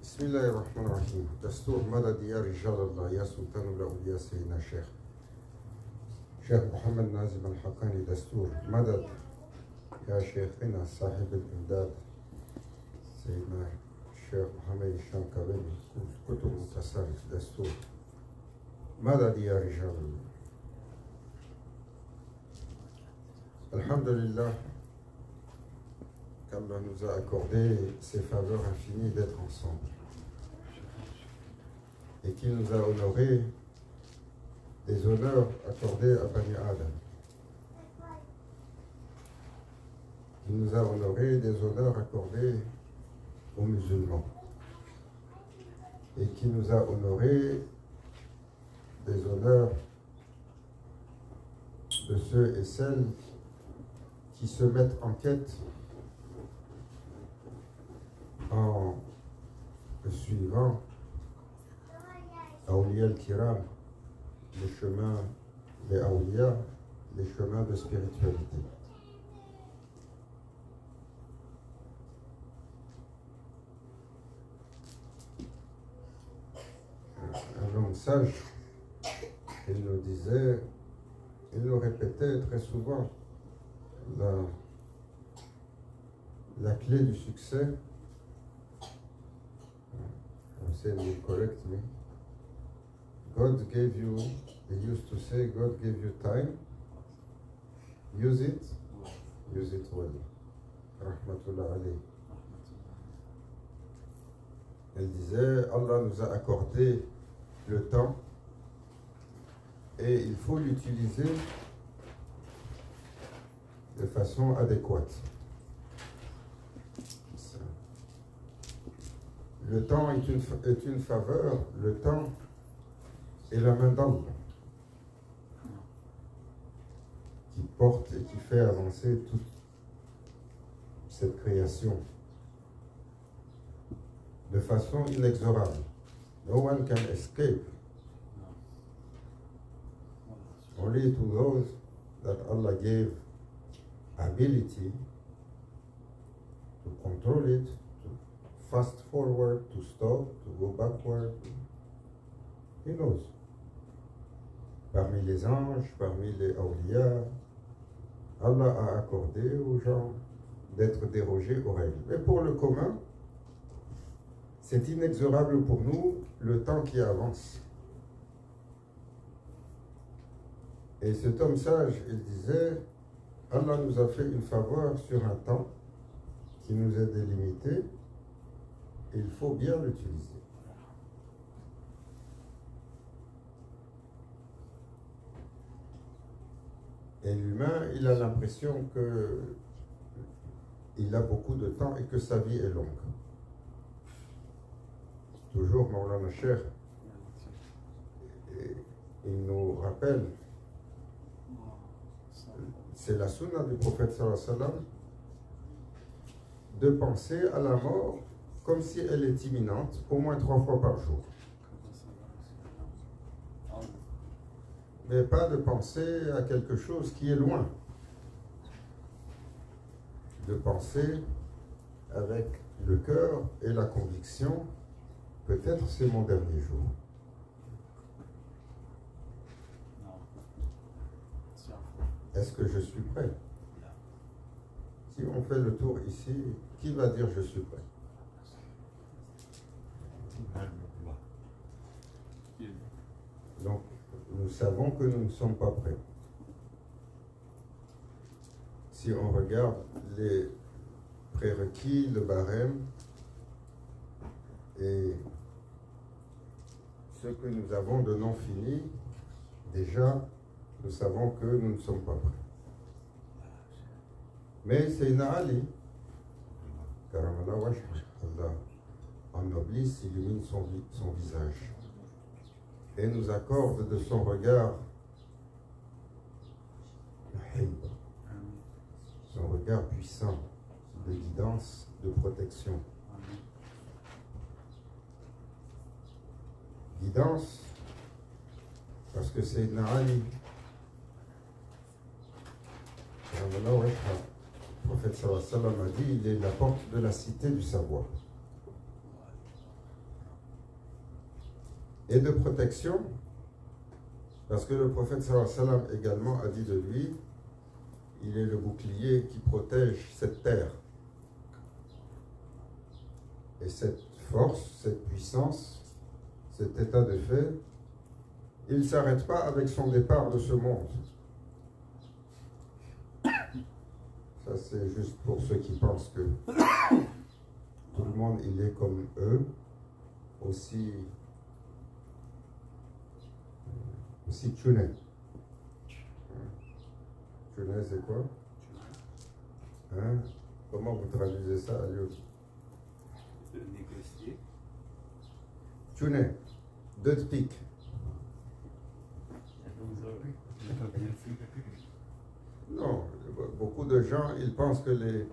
بسم الله الرحمن الرحيم. دستور مدد يا رجال الله يا سلطان الأولياء سيدنا شيخ محمد نازم الحقاني. دستور مدد يا شيخنا صاحب الإمداد سيدنا الشيخ محمد هشام كابيني. كتب متصرف. دستور مدد يا رجال الله. Alhamdulillah, qu'Allah nous a accordé ses faveurs infinies d'être ensemble et qu'il nous a honoré des honneurs accordés à Bani Adam. Il nous a honoré des honneurs accordés aux musulmans et qui nous a honoré des honneurs de ceux et celles qui se mettent en quête en suivant Awliya al-Kiram, les chemins des Awliya, les chemins de spiritualité. Un homme sage, il nous disait, il nous répétait très souvent, la clé du succès, I'm saying it correct me, God gave you, he used to say, God gave you time, use it well. Rahmatullah alayhi. Elle disait, Allah nous a accordé le temps et il faut l'utiliser de façon adéquate. Le temps est une faveur, le temps est la main d'Allah qui porte et qui fait avancer toute cette création de façon inexorable. No one can escape. Only to those that Allah gave ability to control it, to fast forward, to stop, to go backward. He knows. Parmi les anges, parmi les awliya, Allah a accordé aux gens d'être dérogés aux règles. Mais pour le commun, c'est inexorable pour nous le temps qui avance. Et cet homme sage, il disait, Allah nous a fait une faveur sur un temps qui nous est délimité et il faut bien l'utiliser. Et l'humain, il a l'impression qu'il a beaucoup de temps et que sa vie est longue. Toujours Maulana Cheikh, il nous rappelle, c'est la sunna du prophète sallallahu alayhi wa sallam, de penser à la mort comme si elle est imminente, au moins 3 fois par jour. Mais pas de penser à quelque chose qui est loin. De penser avec le cœur et la conviction, peut-être c'est mon dernier jour. Est-ce que je suis prêt? Si on fait le tour ici, qui va dire je suis prêt? Donc, nous savons que nous ne sommes pas prêts. Si on regarde les prérequis, le barème et ce que nous avons de non fini, déjà, nous savons que nous ne sommes pas prêts. Mais Sayyidina Ali, Karamallah Wajh, Allah ennoblisse, illumine son visage et nous accorde de son regard son regard puissant de guidance, de protection. Guidance, parce que Sayyidina Ali, le prophète sallallahu alayhi wa sallam a dit, il est la porte de la cité du savoir. Et de protection, parce que le prophète sallallahu alayhi wa sallam également a dit de lui, il est le bouclier qui protège cette terre. Et cette force, cette puissance, cet état de fait, il ne s'arrête pas avec son départ de ce monde. Ça, c'est juste pour ceux qui pensent que tout le monde, il est comme eux, aussi tuné. Tuné, c'est quoi? Hein? Comment vous traduisez ça, Aliou? Négocier. Tuné, deux de pique. Non, beaucoup de gens, ils pensent que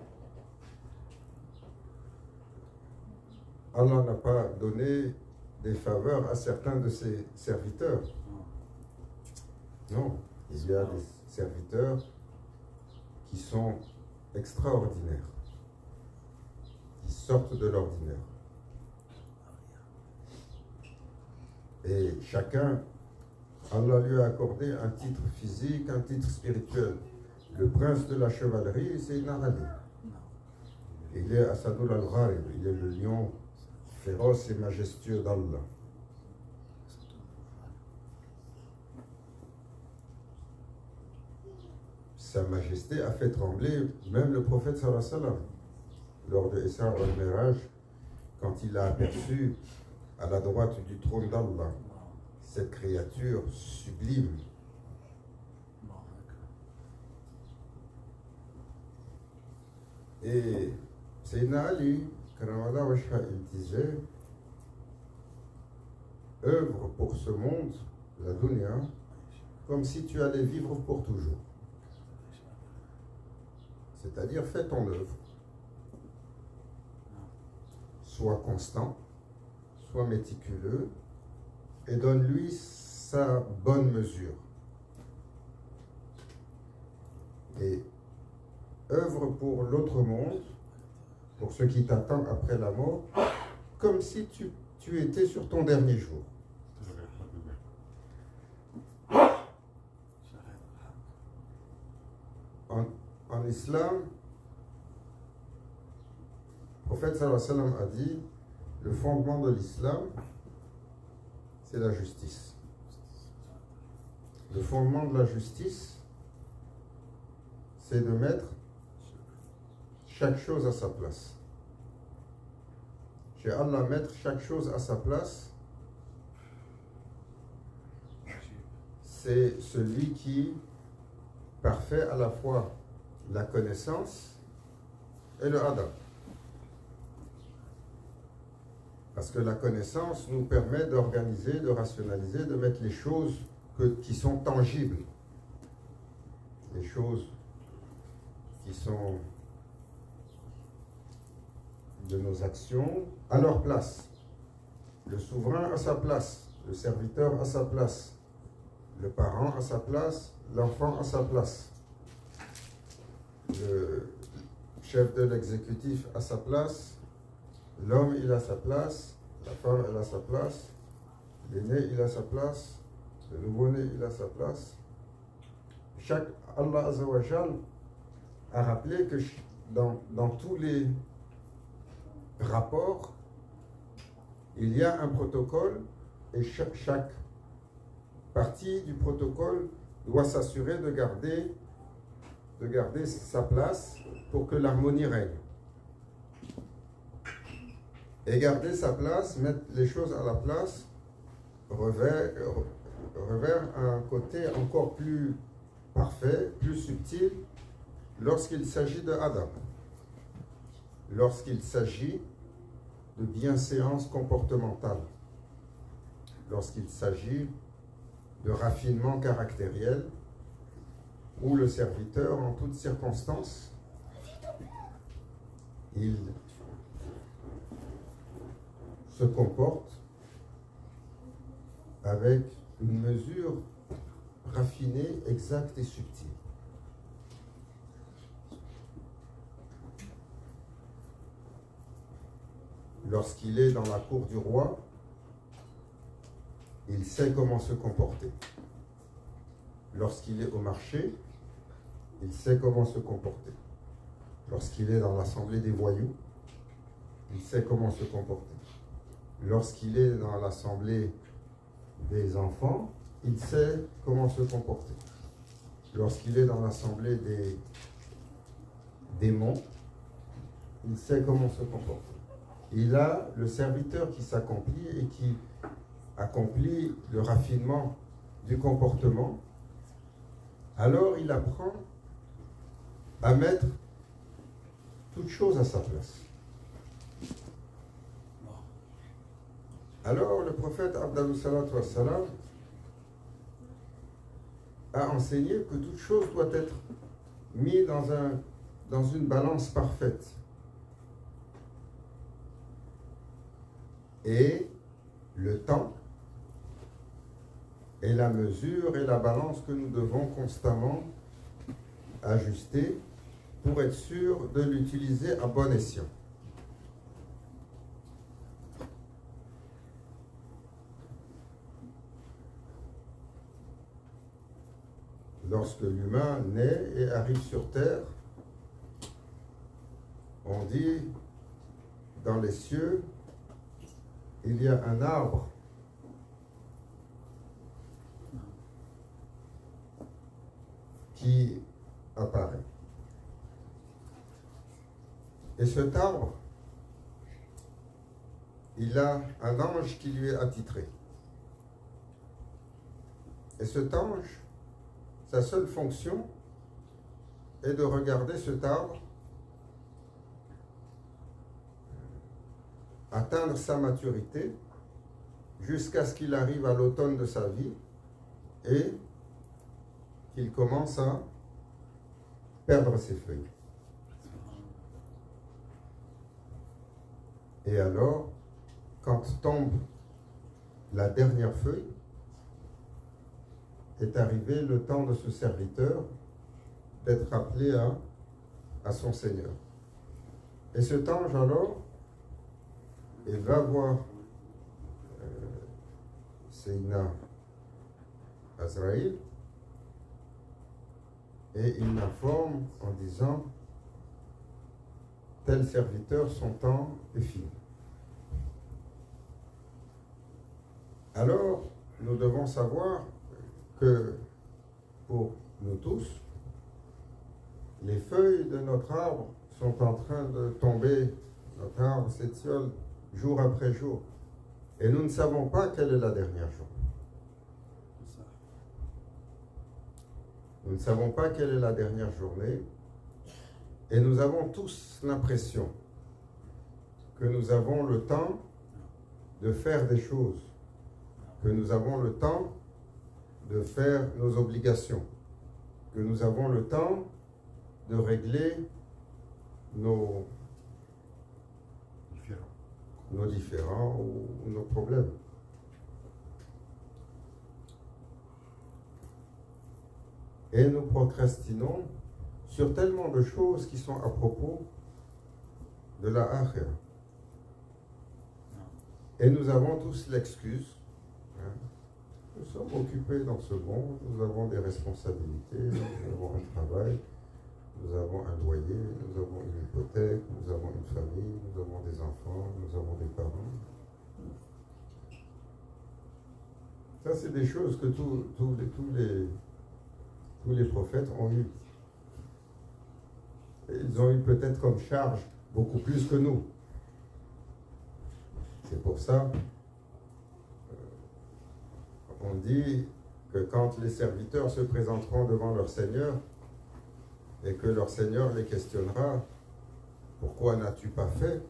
Allah n'a pas donné des faveurs à certains de ses serviteurs. Non, il y a des serviteurs qui sont extraordinaires, qui sortent de l'ordinaire. Et chacun, Allah lui a accordé un titre physique, un titre spirituel. Le prince de la chevalerie, c'est Ali. Il est Asadul al-Gharib, il est le lion féroce et majestueux d'Allah. Sa majesté a fait trembler même le prophète sallallahu alayhi wa sallam lors de Isra al-Miraj, quand il a aperçu à la droite du trône d'Allah cette créature sublime. Et Sayyidina Ali, Karamallah Wajha, il disait, œuvre pour ce monde, la dunya, comme si tu allais vivre pour toujours. C'est-à-dire, fais ton œuvre. Sois constant, sois méticuleux, et donne-lui sa bonne mesure. Et œuvre pour l'autre monde, pour ce qui t'attend après la mort, comme si tu étais sur ton dernier jour. En islam, le prophète sallallahu alayhi wa sallam a dit, le fondement de l'islam, c'est la justice. Le fondement de la justice, c'est de mettre chaque chose à sa place. Chez Allah, mettre chaque chose à sa place, c'est celui qui parfait à la fois la connaissance et le adab. Parce que la connaissance nous permet d'organiser, de rationaliser, de mettre les choses qui sont tangibles, les choses qui sont de nos actions à leur place. Le souverain à sa place, le serviteur à sa place, le parent à sa place, l'enfant à sa place, le chef de l'exécutif à sa place, l'homme il a sa place, la femme elle a sa place, l'aîné il a sa place, le nouveau-né il a sa place. Allah Azza wa Jal a rappelé que dans tous les rapports, il y a un protocole et chaque partie du protocole doit s'assurer de garder sa place pour que l'harmonie règne. Et garder sa place, mettre les choses à la place, revers un côté encore plus parfait, plus subtil, lorsqu'il s'agit de Adam. Lorsqu'il s'agit de bienséance comportementale. Lorsqu'il s'agit de raffinement caractériel, où le serviteur, en toutes circonstances, il se comporte avec une mesure raffinée, exacte et subtile. Lorsqu'il est dans la cour du roi, il sait comment se comporter. Lorsqu'il est au marché, il sait comment se comporter. Lorsqu'il est dans l'assemblée des voyous, il sait comment se comporter. Lorsqu'il est dans l'assemblée des enfants, il sait comment se comporter. Lorsqu'il est dans l'assemblée des démons, il sait comment se comporter. Il a le serviteur qui s'accomplit et qui accomplit le raffinement du comportement. Alors il apprend à mettre toute chose à sa place. Alors le prophète Abdallah salatu wassalam a enseigné que toute chose doit être mise dans une balance parfaite. Et le temps est la mesure et la balance que nous devons constamment ajuster pour être sûr de l'utiliser à bon escient. Lorsque l'humain naît et arrive sur terre, on dit dans les cieux, il y a un arbre qui apparaît. Et cet arbre, il a un ange qui lui est attitré. Et cet ange, sa seule fonction est de regarder cet arbre atteindre sa maturité jusqu'à ce qu'il arrive à l'automne de sa vie et qu'il commence à perdre ses feuilles. Et alors, quand tombe la dernière feuille, est arrivé le temps de ce serviteur d'être appelé à son Seigneur. Et cet ange alors, il va voir Sayyidina Azraïl et il l'informe en disant tel serviteur, son temps est fini. Alors, nous devons savoir que pour nous tous, les feuilles de notre arbre sont en train de tomber. Notre arbre s'étiole jour après jour. Et nous ne savons pas quelle est la dernière journée. Nous ne savons pas quelle est la dernière journée. Et nous avons tous l'impression que nous avons le temps de faire des choses, que nous avons le temps de faire nos obligations, que nous avons le temps de régler nos différends ou nos problèmes. Et nous procrastinons sur tellement de choses qui sont à propos de la akhira. Et nous avons tous l'excuse. Nous sommes occupés dans ce monde, nous avons des responsabilités, nous avons un travail, nous avons un loyer, nous avons une hypothèque, nous avons une famille, nous avons des enfants, nous avons des parents. Ça, c'est des choses que tous les prophètes ont eues. Et ils ont eu peut-être comme charge beaucoup plus que nous. C'est pour ça, on dit que quand les serviteurs se présenteront devant leur Seigneur et que leur Seigneur les questionnera, pourquoi n'as-tu pas fait?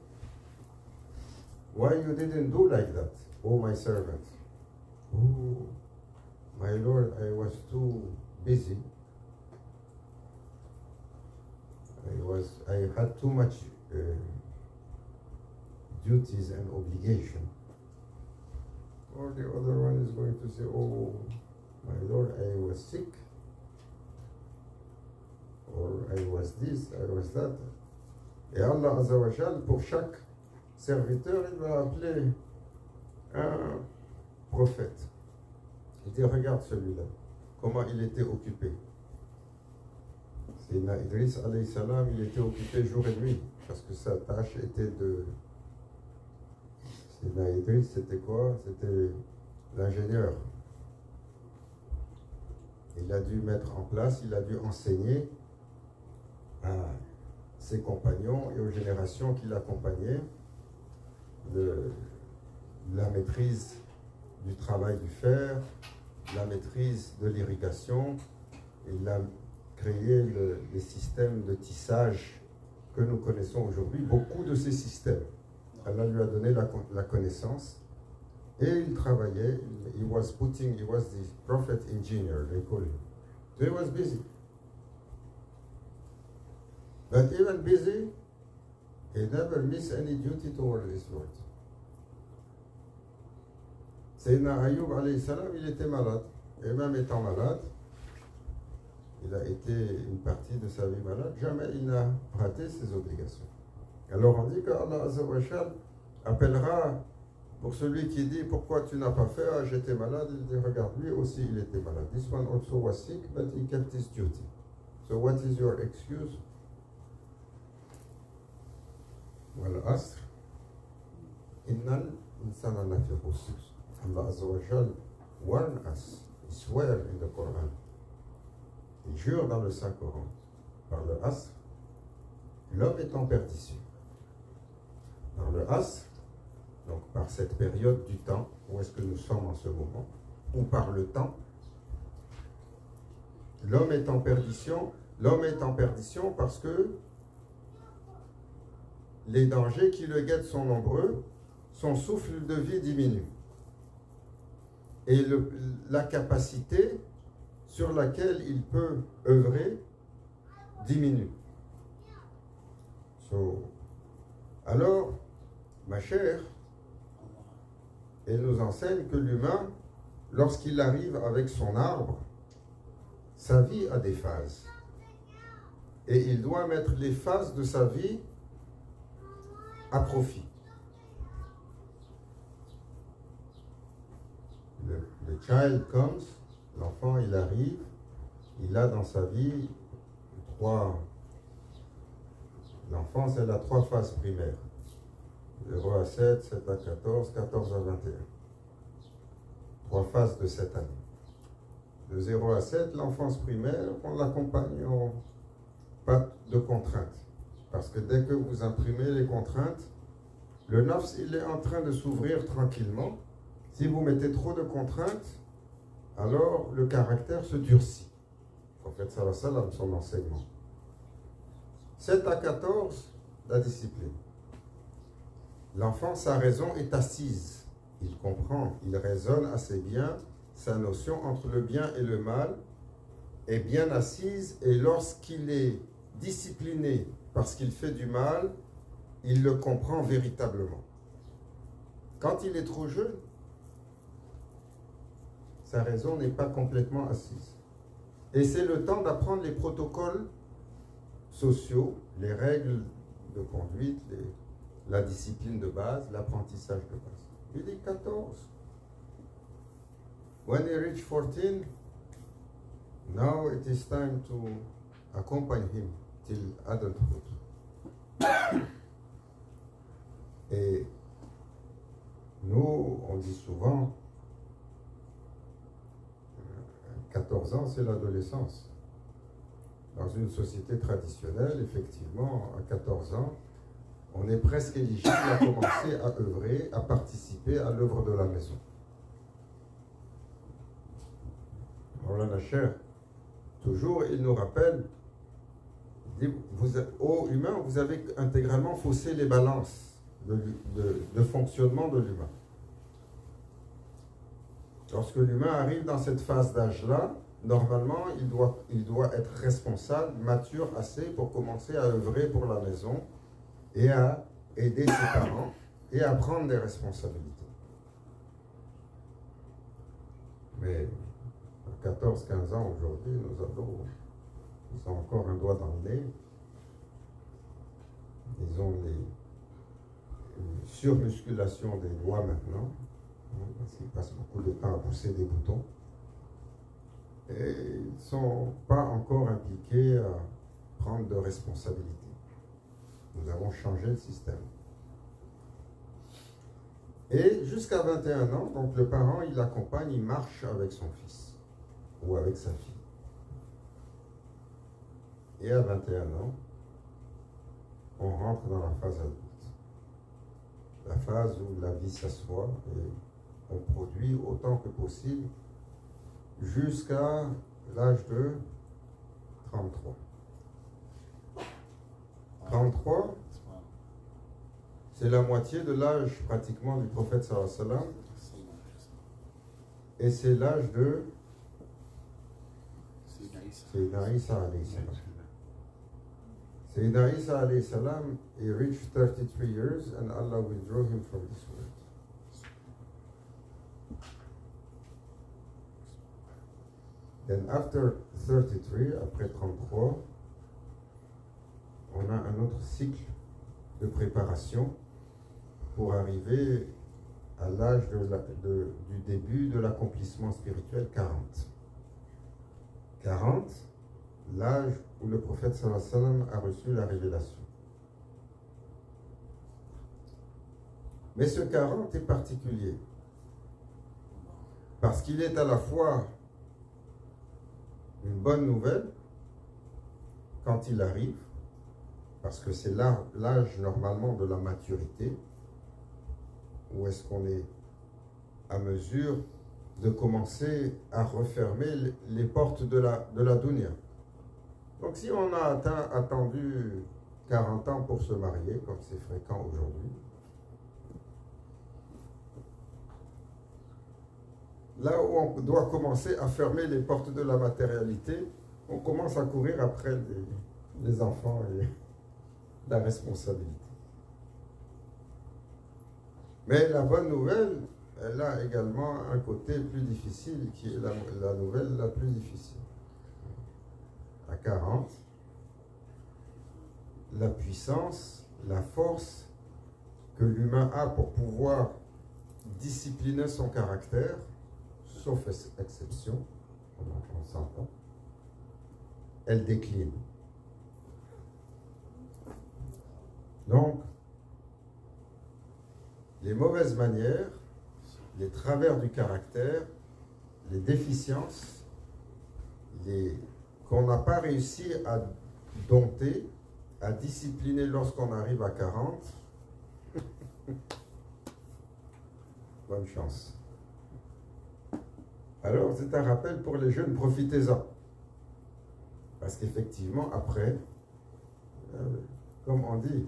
Why you didn't do like that, oh my servant? Oh, my Lord, I was too busy. I had too much duties and obligation. Or the other one is going to say, oh, my Lord, I was sick. Or I was this, I was that. Et Allah Azza wa Jal, pour chaque serviteur, il va appeler un prophète. Il dit, regarde celui-là, comment il était occupé. Sayyidina Idriss alayhi salam, il était occupé jour et nuit, parce que sa tâche était de... Sayyidina Idriss, c'était quoi? C'était l'ingénieur. Il a dû mettre en place, il a dû enseigner à ses compagnons et aux générations qui l'accompagnaient la maîtrise du travail du fer, la maîtrise de l'irrigation. Il a créé les systèmes de tissage que nous connaissons aujourd'hui, beaucoup de ces systèmes. Allah lui a donné la connaissance et il travaillait. He was the prophet engineer, they call him. So he was busy. But even busy, he never missed any duty toward his Lord. Sayyidina Ayyub alayhi salam, il était malade. Et même étant malade, il a été une partie de sa vie malade. Jamais il n'a raté ses obligations. Alors on dit qu'Allah Azza wa Jal appellera pour celui qui dit pourquoi tu n'as pas fait, ah, j'étais malade, il dit regarde, lui aussi il était malade. This one also was sick, but he kept his duty. So what is your excuse? Wal asr innal insana lafi khusr. Allah Azza wa Jal warn us, he swear in the Quran. Il jure dans le Saint-Coran, par le asr, l'homme est en perdition. Par le asr, donc par cette période du temps, où est-ce que nous sommes en ce moment, ou par le temps, l'homme est en perdition. L'homme est en perdition parce que les dangers qui le guettent sont nombreux, son souffle de vie diminue. Et la capacité sur laquelle il peut œuvrer diminue. Alors, ma chère, elle nous enseigne que l'humain, lorsqu'il arrive avec son arbre, sa vie a des phases. Et il doit mettre les phases de sa vie à profit. Le child comes, l'enfant il arrive, il a dans sa vie l'enfance elle a 3 phases primaires. 0 à 7, 7 à 14, 14 à 21. 3 phases de cette année. De 0 à 7, l'enfance primaire, on l'accompagne, pas de contraintes. Parce que dès que vous imprimez les contraintes, le nafs, il est en train de s'ouvrir tranquillement. Si vous mettez trop de contraintes, alors le caractère se durcit. En fait, ça va ça dans son enseignement. 7 à 14, la discipline. L'enfant, sa raison est assise. Il comprend, il raisonne assez bien. Sa notion entre le bien et le mal est bien assise. Et lorsqu'il est discipliné parce qu'il fait du mal, il le comprend véritablement. Quand il est trop jeune, sa raison n'est pas complètement assise. Et c'est le temps d'apprendre les protocoles sociaux, les règles de conduite, la discipline de base, l'apprentissage de base. Il dit 14. When he reached 14, now it is time to accompany him till adulthood. Et nous, on dit souvent, 14 ans, c'est l'adolescence. Dans une société traditionnelle, effectivement, à 14 ans, on est presque éligible à commencer à œuvrer, à participer à l'œuvre de la maison. Maulana Cheikh, toujours, il nous rappelle, il dit, ô humain, vous avez intégralement faussé les balances de fonctionnement de l'humain. Lorsque l'humain arrive dans cette phase d'âge-là, normalement, il doit être responsable, mature assez pour commencer à œuvrer pour la maison et à aider ses parents et à prendre des responsabilités. Mais à 14-15 ans aujourd'hui, nos ados, ils ont encore un doigt dans le nez. Ils ont une surmusculation des doigts maintenant, parce qu'ils passent beaucoup de temps à pousser des boutons. Et ils ne sont pas encore impliqués à prendre de responsabilités. Nous avons changé le système. Et jusqu'à 21 ans, donc le parent, il l'accompagne, il marche avec son fils ou avec sa fille. Et à 21 ans, on rentre dans la phase adulte. La phase où la vie s'assoit et on produit autant que possible jusqu'à l'âge de 33. 33, c'est la moitié de l'âge pratiquement du prophète sallallahu alayhi wa sallam. Et c'est l'âge de Sayyidina Isa alayhi salam. Sayyidina Isa alayhi salam, he reached 33 years and Allah withdrew him from this world. Then after 33, après 33, on a un autre cycle de préparation pour arriver à l'âge du début de l'accomplissement spirituel, 40. 40, l'âge où le prophète sallallahu alayhi wa sallam a reçu la révélation. Mais ce 40 est particulier parce qu'il est à la fois une bonne nouvelle quand il arrive, parce que c'est l'âge normalement de la maturité, où est-ce qu'on est à mesure de commencer à refermer les portes de la dunya. Donc si on a attendu 40 ans pour se marier, comme c'est fréquent aujourd'hui, là où on doit commencer à fermer les portes de la matérialité, on commence à courir après les enfants et la responsabilité. Mais la bonne nouvelle, elle a également un côté plus difficile, qui est la nouvelle la plus difficile. À 40, la puissance, la force que l'humain a pour pouvoir discipliner son caractère, sauf exception, on s'entend, elle décline. Donc, les mauvaises manières, les travers du caractère, les déficiences, qu'on n'a pas réussi à dompter, à discipliner lorsqu'on arrive à 40, bonne chance. Alors, c'est un rappel pour les jeunes, profitez-en. Parce qu'effectivement, après, comme on dit,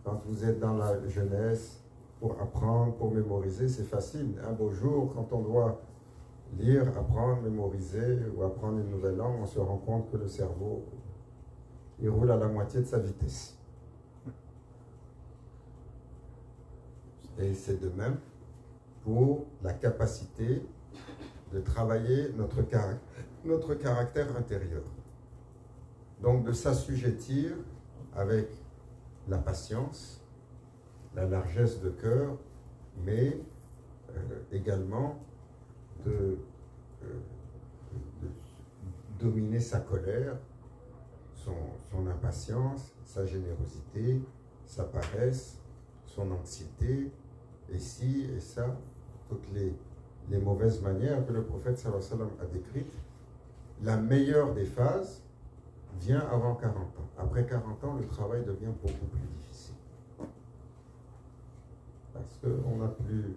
quand vous êtes dans la jeunesse, pour apprendre, pour mémoriser, c'est facile. Un beau jour, quand on doit lire, apprendre, mémoriser ou apprendre une nouvelle langue, on se rend compte que le cerveau, il roule à la moitié de sa vitesse. Et c'est de même pour la capacité de travailler notre caractère intérieur. Donc de s'assujettir avec la patience, la largesse de cœur, mais également de dominer sa colère, son impatience, sa générosité, sa paresse, son anxiété, et ci et ça, toutes les mauvaises manières que le prophète sallallahu alayhi wa sallam a décrites. La meilleure des phases vient avant 40 ans. Après 40 ans, le travail devient beaucoup plus difficile. Parce qu'on n'a plus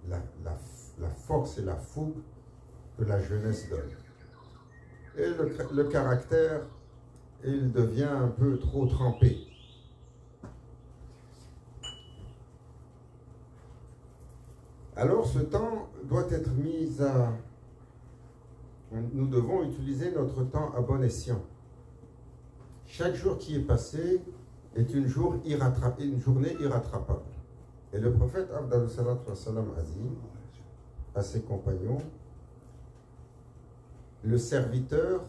la force et la fougue que la jeunesse donne. Et le caractère, il devient un peu trop trempé. Alors ce temps doit être mis à... Nous devons utiliser notre temps à bon escient. Chaque jour qui est passé est une journée irrattrapable. Et le prophète Abdallah a dit à ses compagnons, le serviteur,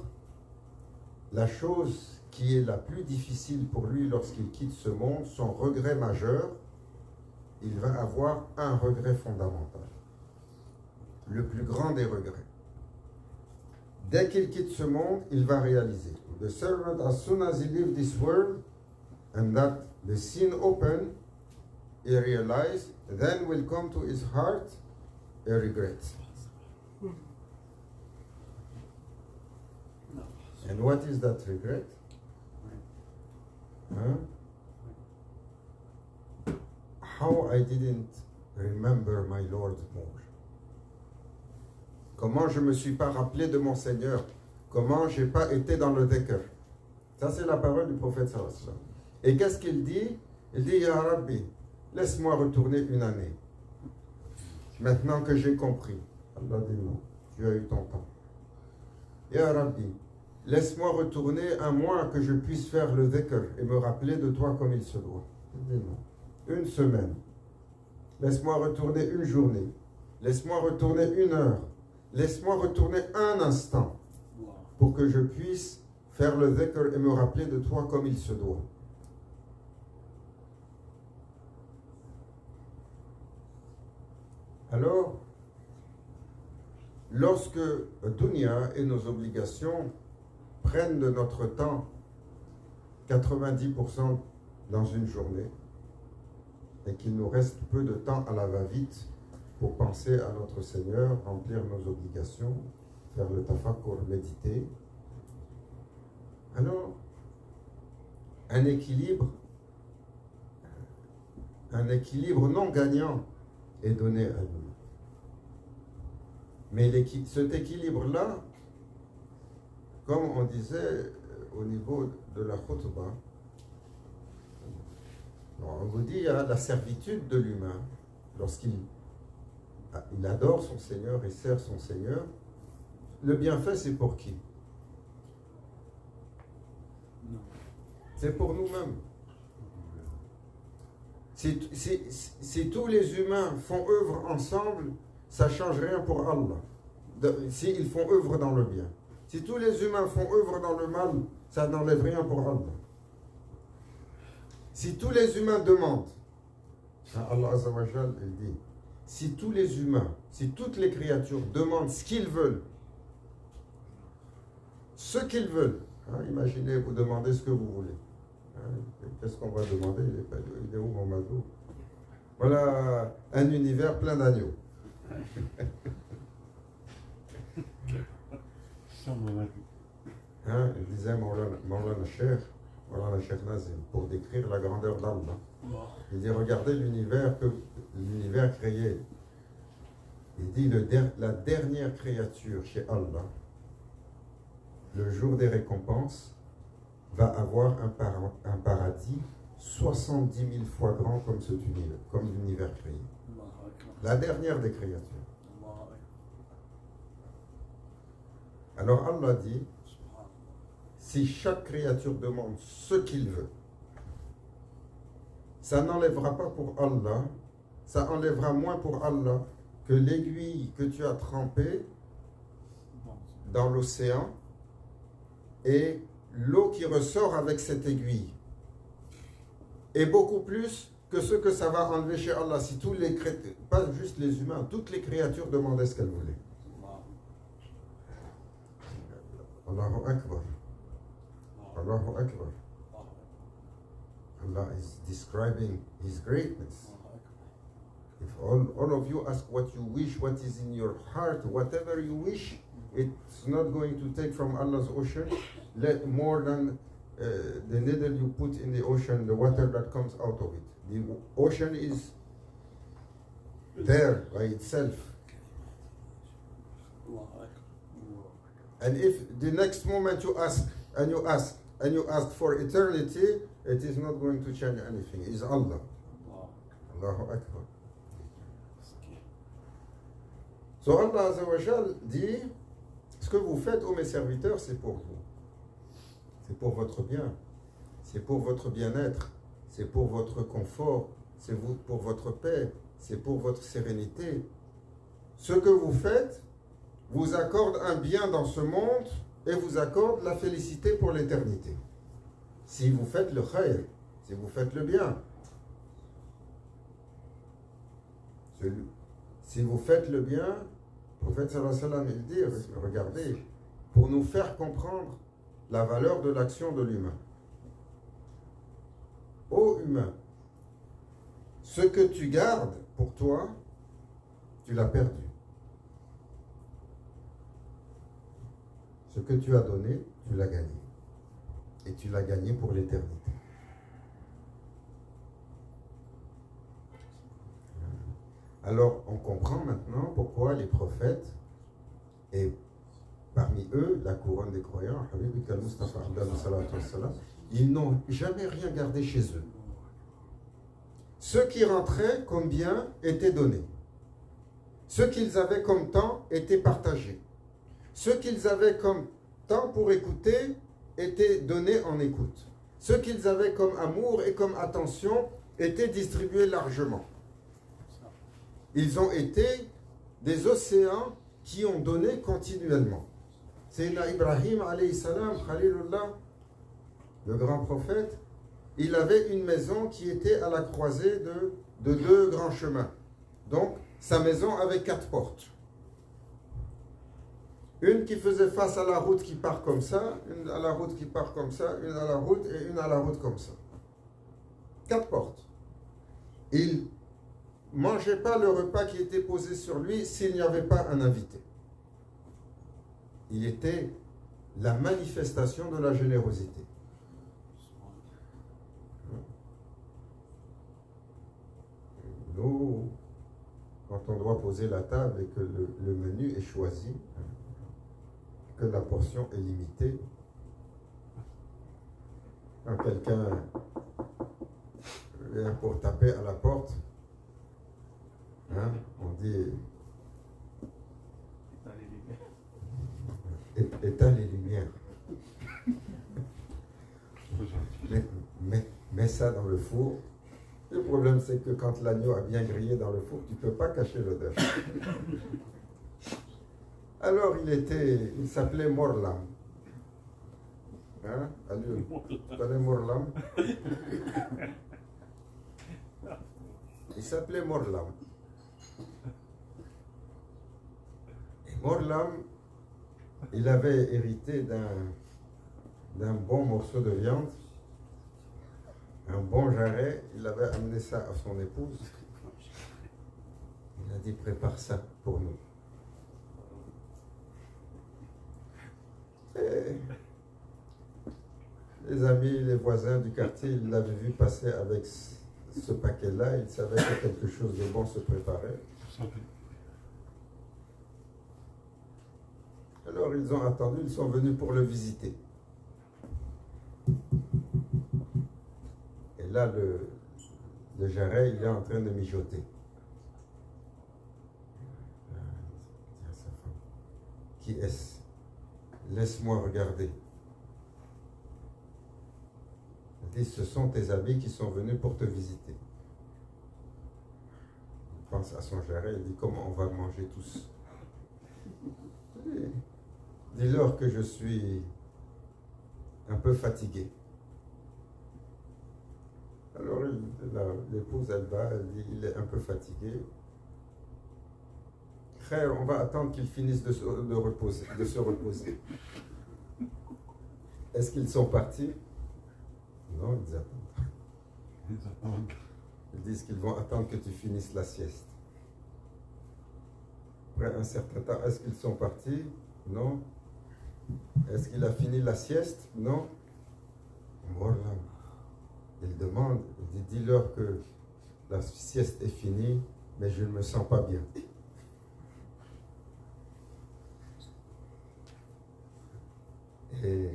la chose qui est la plus difficile pour lui lorsqu'il quitte ce monde, son regret majeur, il va avoir un regret fondamental. Le plus grand des regrets. Dès qu'il quitte ce monde, il va réaliser. The servant, as soon as he leaves this world, and that the scene open, he realizes, then will come to his heart a regret. And what is that regret? Huh? How I didn't remember my Lord more. Comment je ne me suis pas rappelé de mon Seigneur. Comment je n'ai pas été dans le dhikr. Ça, c'est la parole du prophète sallallahu alayhi wa sallam. Et qu'est-ce qu'il dit? Il dit, Ya Rabbi, laisse-moi retourner une année. Maintenant que j'ai compris. Allah dit non, tu as eu ton temps. Ya Rabbi, laisse-moi retourner un mois que je puisse faire le dhikr et me rappeler de toi comme il se doit. Il dit non. Une semaine. Laisse-moi retourner une journée. Laisse-moi retourner une heure. Laisse-moi retourner un instant pour que je puisse faire le dhikr et me rappeler de toi comme il se doit. Alors, lorsque dunya et nos obligations prennent de notre temps 90% dans une journée et qu'il nous reste peu de temps à la va-vite pour penser à notre Seigneur, remplir nos obligations, faire le tafakkur, méditer, alors un équilibre non gagnant est donné à nous. Mais cet équilibre-là, comme on disait au niveau de la khutbah, on vous dit, il y a la servitude de l'humain. Lorsqu'il adore son Seigneur et sert son Seigneur, le bienfait, c'est pour qui? C'est pour nous-mêmes. Si tous les humains font œuvre ensemble, ça ne change rien pour Allah. S'ils font œuvre dans le bien. Si tous les humains font œuvre dans le mal, ça n'enlève rien pour Allah. Si tous les humains demandent, Allah Azza wa Jal, il dit, si tous les humains, si toutes les créatures demandent ce qu'ils veulent, imaginez, vous demandez ce que vous voulez. Qu'est-ce qu'on va demander? Il est où mon magot? Voilà un univers plein d'agneaux. Il disait Maulana Cheikh Nazim, pour décrire la grandeur d'Allah. Il dit, regardez l'univers créé. Il dit, la dernière créature chez Allah, le jour des récompenses, va avoir un paradis 70 000 fois grand comme l'univers créé. La dernière des créatures. Alors Allah dit, si chaque créature demande ce qu'il veut, ça n'enlèvera pas pour Allah, ça enlèvera moins pour Allah que l'aiguille que tu as trempée dans l'océan et l'eau qui ressort avec cette aiguille. Et beaucoup plus que ce que ça va enlever chez Allah. Si tous les créatures, pas juste les humains, toutes les créatures demandaient ce qu'elles voulaient. Allahu Akbar. Allahu Akbar. Allah is describing His greatness. If all of you ask what you wish, what is in your heart, whatever you wish, it's not going to take from Allah's ocean more than the needle you put in the ocean, the water that comes out of it. The ocean is there by itself. And if the next moment you ask, and you ask, and you ask for eternity, it is not going to change anything. It's Allah. Allahu Akbar. So Allah Azza wa Jal dit, ce que vous faites, ô mes serviteurs, c'est pour vous. C'est pour votre bien. C'est pour votre bien-être. C'est pour votre confort. C'est pour votre paix. C'est pour votre sérénité. Ce que vous faites vous accorde un bien dans ce monde et vous accorde la félicité pour l'éternité. Si vous faites le khayr, si vous faites le bien. Si vous faites le bien, le prophète sallallahu alayhi wa sallam, il dit, regardez, pour nous faire comprendre la valeur de l'action de l'humain. Ô humain, ce que tu gardes pour toi, tu l'as perdu. Ce que tu as donné, tu l'as gagné. Et tu l'as gagné pour l'éternité. Alors, on comprend maintenant pourquoi les prophètes, et parmi eux, la couronne des croyants, ils n'ont jamais rien gardé chez eux. Ce qui rentrait comme bien était donné. Ce qu'ils avaient comme temps était partagé. Ce qu'ils avaient comme temps pour écouter était donné en écoute. Ce qu'ils avaient comme amour et comme attention était distribué largement. Ils ont été des océans qui ont donné continuellement. Sayyidina Ibrahim alayhi salam, Khalilullah, le grand prophète, il avait une maison qui était à la croisée de deux grands chemins. Donc, sa maison avait 4 portes. Une qui faisait face à la route qui part comme ça, une à la route qui part comme ça, une à la route et une à la route comme ça. 4 portes. Il ne mangeait pas le repas qui était posé sur lui s'il n'y avait pas un invité. Il était la manifestation de la générosité. Nous, quand on doit poser la table et que le menu est choisi, que la portion est limitée, quand quelqu'un vient pour taper à la porte, on dit éteins les lumières. Mets ça dans le four. Le problème, c'est que quand l'agneau a bien grillé dans le four, tu ne peux pas cacher l'odeur. Alors, il s'appelait Morlam. Aliou, tu connais Morlam? Il s'appelait Morlam. Et Morlam, il avait hérité d'un bon morceau de viande, un bon jarret. Il avait amené ça à son épouse. Il a dit, prépare ça pour nous. Et les amis, les voisins du quartier, ils l'avaient vu passer avec ce paquet-là. Ils savaient que quelque chose de bon se préparait. Alors ils ont attendu, ils sont venus pour le visiter. Et là, le jarret, il est en train de mijoter. Qui est-ce? Laisse-moi regarder. Il dit, ce sont tes amis qui sont venus pour te visiter. Il pense à son jarret, il dit, comment on va manger tous? Dis-leur que je suis un peu fatigué. Alors l'épouse, elle va, elle dit, il est un peu fatigué. Frère, on va attendre qu'il finisse de se reposer. Est-ce qu'ils sont partis? Non, ils attendent. Ils disent qu'ils vont attendre que tu finisses la sieste. Après un certain temps, est-ce qu'ils sont partis? Non. Est-ce qu'il a fini la sieste? Non. Voilà. Il demande, il dit, dis-leur que la sieste est finie, mais je ne me sens pas bien. Et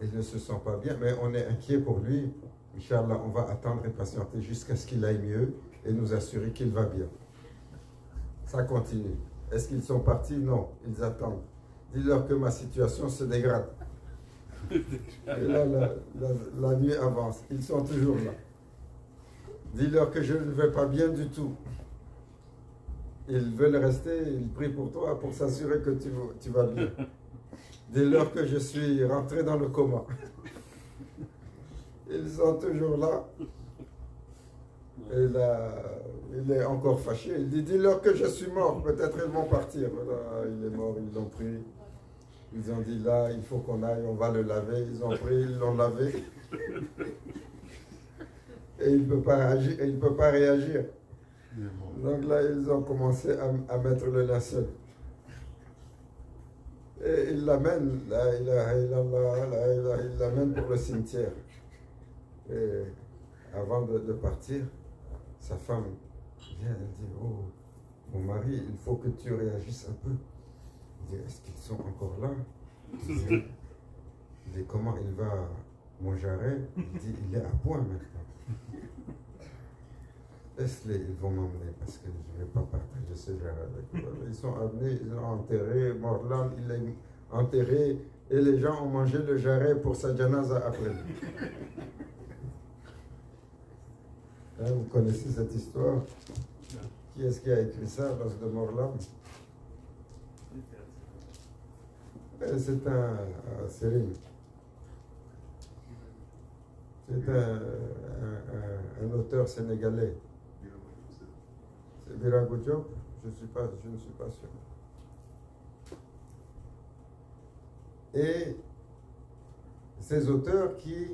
il ne se sent pas bien, mais on est inquiet pour lui. Inch'Allah, on va attendre et patienter jusqu'à ce qu'il aille mieux et nous assurer qu'il va bien. Ça continue. Est-ce qu'ils sont partis? Non, ils attendent. Dis-leur que ma situation se dégrade. Et là, la nuit avance. Ils sont toujours là. Dis-leur que je ne vais pas bien du tout. Ils veulent rester, ils prient pour toi pour s'assurer que tu vas bien. Dis-leur que je suis rentré dans le coma. Ils sont toujours là. Et là, il est encore fâché. Il dit, dis-leur que je suis mort. Peut-être ils vont partir. Voilà, il est mort, ils l'ont pris. Ils ont dit, là, il faut qu'on aille, on va le laver. Ils ont pris, ils l'ont lavé. Et il ne peut pas réagir. Donc là, ils ont commencé à mettre le linceul. Et ils l'amènent, ils l'amènent pour le cimetière. Et avant de partir, sa femme vient, elle dit, oh, mon mari, il faut que tu réagisses un peu. Il dit, est-ce qu'ils sont encore là? Il dit, comment il va, mon jarret? Il dit, il est à point maintenant. Laisse-les, ils vont m'emmener parce que je ne vais pas partager ce jarret avec eux. Ils sont amenés, ils l'ont enterré, Morlan, il est enterré et les gens ont mangé le jarret pour sa janaza après lui. Hein, vous connaissez cette histoire? Qui est-ce qui a écrit ça, l'os de Morlan? C'est un Sérim. C'est un auteur sénégalais. C'est Birago Diop? Je ne suis pas sûr. Et ces auteurs qui,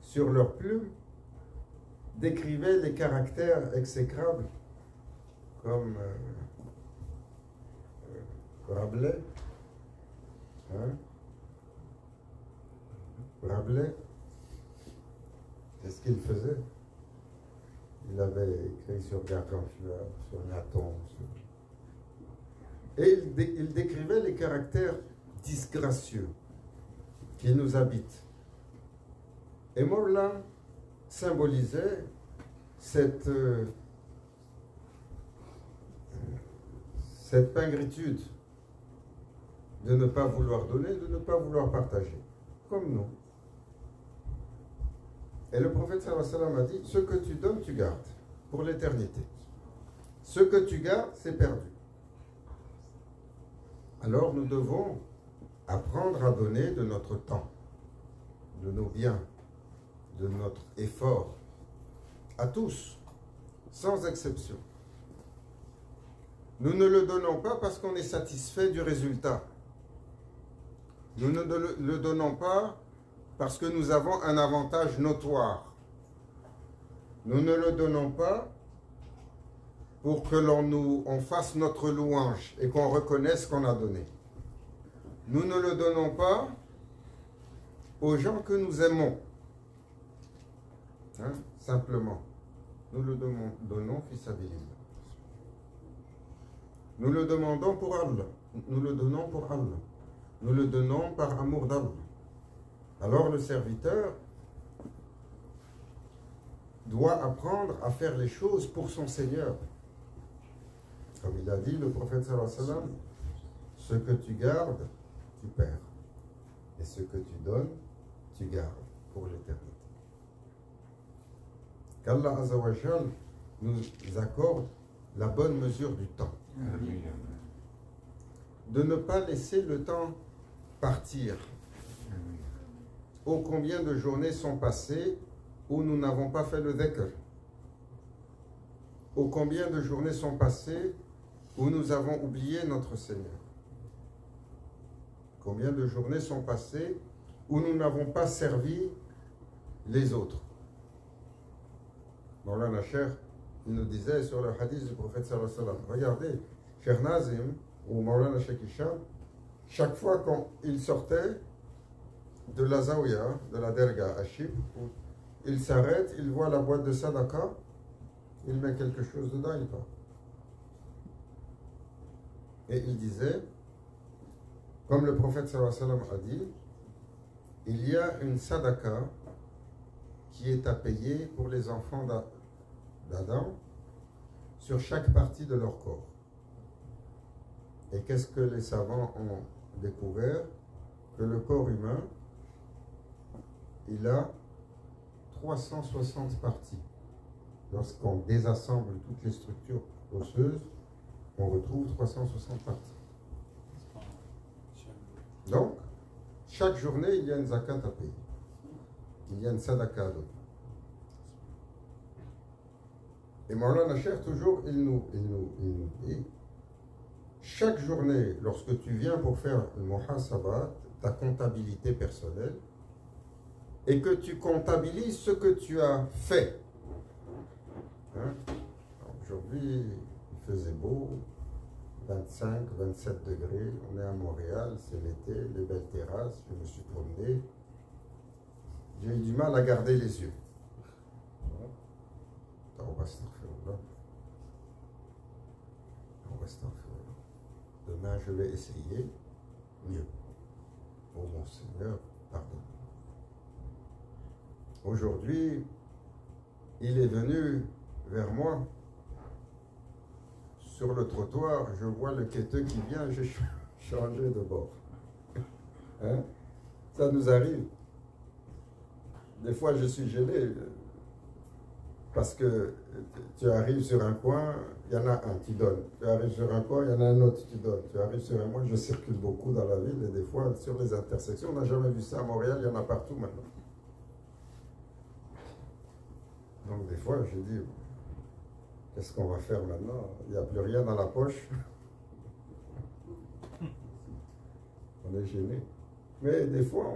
sur leur plume, décrivaient les caractères exécrables, comme Rabelais. Hein? Rabelais, c'est ce qu'il faisait. Il avait écrit sur Gargantua, sur Nathan. Et il décrivait les caractères disgracieux qui nous habitent. Et Morlan symbolisait cette pingritude de ne pas vouloir donner, de ne pas vouloir partager, comme nous. Et le prophète sallallahu alayhi wa sallam a dit, ce que tu donnes, tu gardes pour l'éternité. Ce que tu gardes, c'est perdu. Alors nous devons apprendre à donner de notre temps, de nos biens, de notre effort, à tous, sans exception. Nous ne le donnons pas parce qu'on est satisfait du résultat. Nous ne le donnons pas parce que nous avons un avantage notoire. Nous ne le donnons pas pour que on fasse notre louange et qu'on reconnaisse qu'on a donné. Nous ne le donnons pas aux gens que nous aimons. Hein, simplement. Nous le donnons fils abilillah. Nous le demandons pour Allah. Nous le donnons pour Allah. Nous le donnons par amour d'Allah. Alors le serviteur doit apprendre à faire les choses pour son Seigneur. Comme il a dit le prophète sallallahu alayhi wa sallam, ce que tu gardes, tu perds. Et ce que tu donnes, tu gardes pour l'éternité. Qu'Allah Azza wa Jal nous accorde la bonne mesure du temps. Amen. De ne pas laisser le temps partir. Oh, combien de journées sont passées où nous n'avons pas fait le dhikr. Oh, combien de journées sont passées où nous avons oublié notre Seigneur. Combien de journées sont passées où nous n'avons pas servi les autres. Maulana Cheikh, il nous disait sur le hadith du prophète sallallahu alayhi wa sallam, regardez, Cheikh Nazim ou Maulana Cheikh Hicham, chaque fois qu'il sortait de la Zawiya, de la Derga à Chypre, il s'arrête, il voit la boîte de Sadaqa, il met quelque chose dedans, il part. Et il disait, comme le prophète sallallahu alayhi wa sallam a dit, il y a une sadaqa qui est à payer pour les enfants d'Adam sur chaque partie de leur corps. Et qu'est-ce que les savants ont découvert? Que le corps humain, il a 360 parties. Lorsqu'on désassemble toutes les structures osseuses, on retrouve 360 parties. Donc, chaque journée, il y a une zakat à payer. Il y a une sadaqa à donner. Et Maulana Cheikh, toujours, il nous dit, chaque journée, lorsque tu viens pour faire le muhasaba, ta comptabilité personnelle, et que tu comptabilises ce que tu as fait. Hein? Aujourd'hui, il faisait beau, 25, 27 degrés, on est à Montréal, c'est l'été, les belles terrasses, je me suis promené. J'ai eu du mal à garder les yeux. Demain, je vais essayer mieux. Oh mon Seigneur, pardonne. Aujourd'hui, il est venu vers moi. Sur le trottoir, je vois le quêteux qui vient, j'ai changé de bord. Hein? Ça nous arrive. Des fois, je suis gêné parce que tu arrives sur un coin, il y en a un, tu donnes. Tu arrives sur un coin, il y en a un autre, tu donnes. Tu arrives sur un coin, je circule beaucoup dans la ville et des fois, sur les intersections, on n'a jamais vu ça à Montréal, il y en a partout maintenant. Donc, des fois, je dis, qu'est-ce qu'on va faire maintenant? Il n'y a plus rien dans la poche. On est gêné. Mais des fois,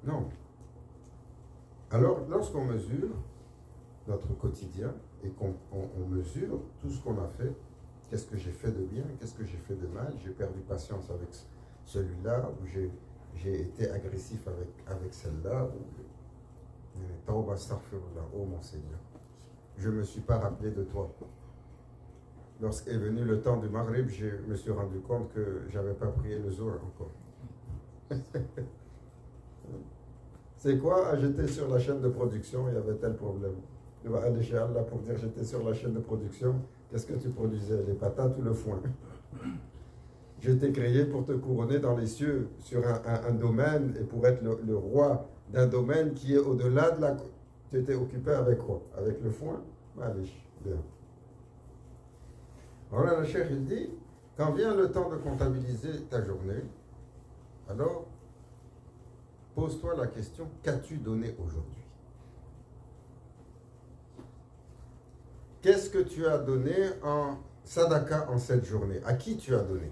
non. Alors, lorsqu'on mesure notre quotidien et qu'on mesure tout ce qu'on a fait, qu'est-ce que j'ai fait de bien, qu'est-ce que j'ai fait de mal, j'ai perdu patience avec celui-là, ou j'ai été agressif avec celle-là, Tawba astaghfirullah, oh mon Seigneur, je ne me suis pas rappelé de toi. Lorsqu'est venu le temps du Maghrib, je me suis rendu compte que je n'avais pas prié le Zohr encore. C'est quoi? J'étais sur la chaîne de production, il y avait tel problème. Je vais aller chez Allah pour dire j'étais sur la chaîne de production. Qu'est-ce que tu produisais? Les patates ou le foin? Je t'ai créé pour te couronner dans les cieux sur un domaine et pour être le roi d'un domaine qui est au-delà de la... Tu étais occupé avec quoi? Avec le foin? Allez, bien. Alors là, le cheikh, il dit, quand vient le temps de comptabiliser ta journée, alors, pose-toi la question, qu'as-tu donné aujourd'hui? Qu'est-ce que tu as donné en sadaqa en cette journée? À qui tu as donné?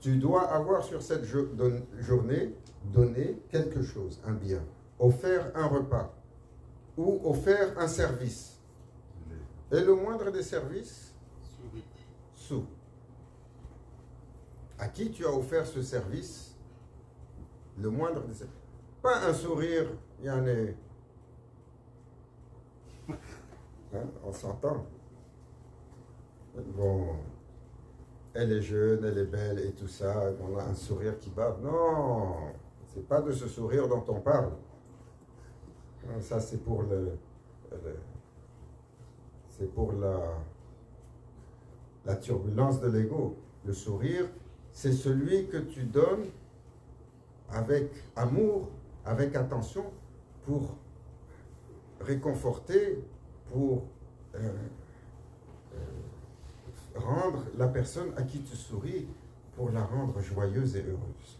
Tu dois avoir sur cette journée donné quelque chose, un bien, offert un repas ou offert un service. Et le moindre des services, sous. À qui tu as offert ce service? Le moindre des services. Pas un sourire, il y en a. Hein, on s'entend. Bon, elle est jeune, elle est belle et tout ça, on a un sourire qui bave. Non, c'est pas de ce sourire dont on parle. Non, ça, c'est pour c'est pour la turbulence de l'ego. Le sourire, c'est celui que tu donnes avec amour, avec attention, pour réconforter, pour rendre la personne à qui tu souris, pour la rendre joyeuse et heureuse.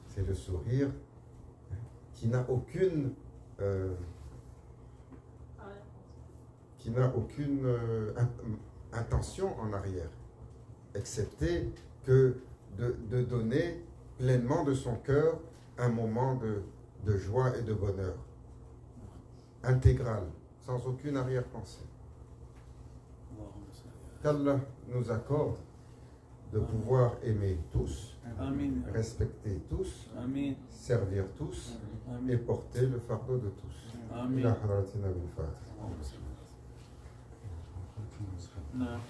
C'est le sourire qui n'a aucune intention en arrière, excepté que de donner pleinement de son cœur un moment de joie et de bonheur, intégral, sans aucune arrière-pensée. Qu'Allah nous accorde de pouvoir aimer tous, Amin. respecter tous, Amin. servir tous Amin. et porter le fardeau de tous. Amin. إلى حضرتنا بالفاتحة. نعم.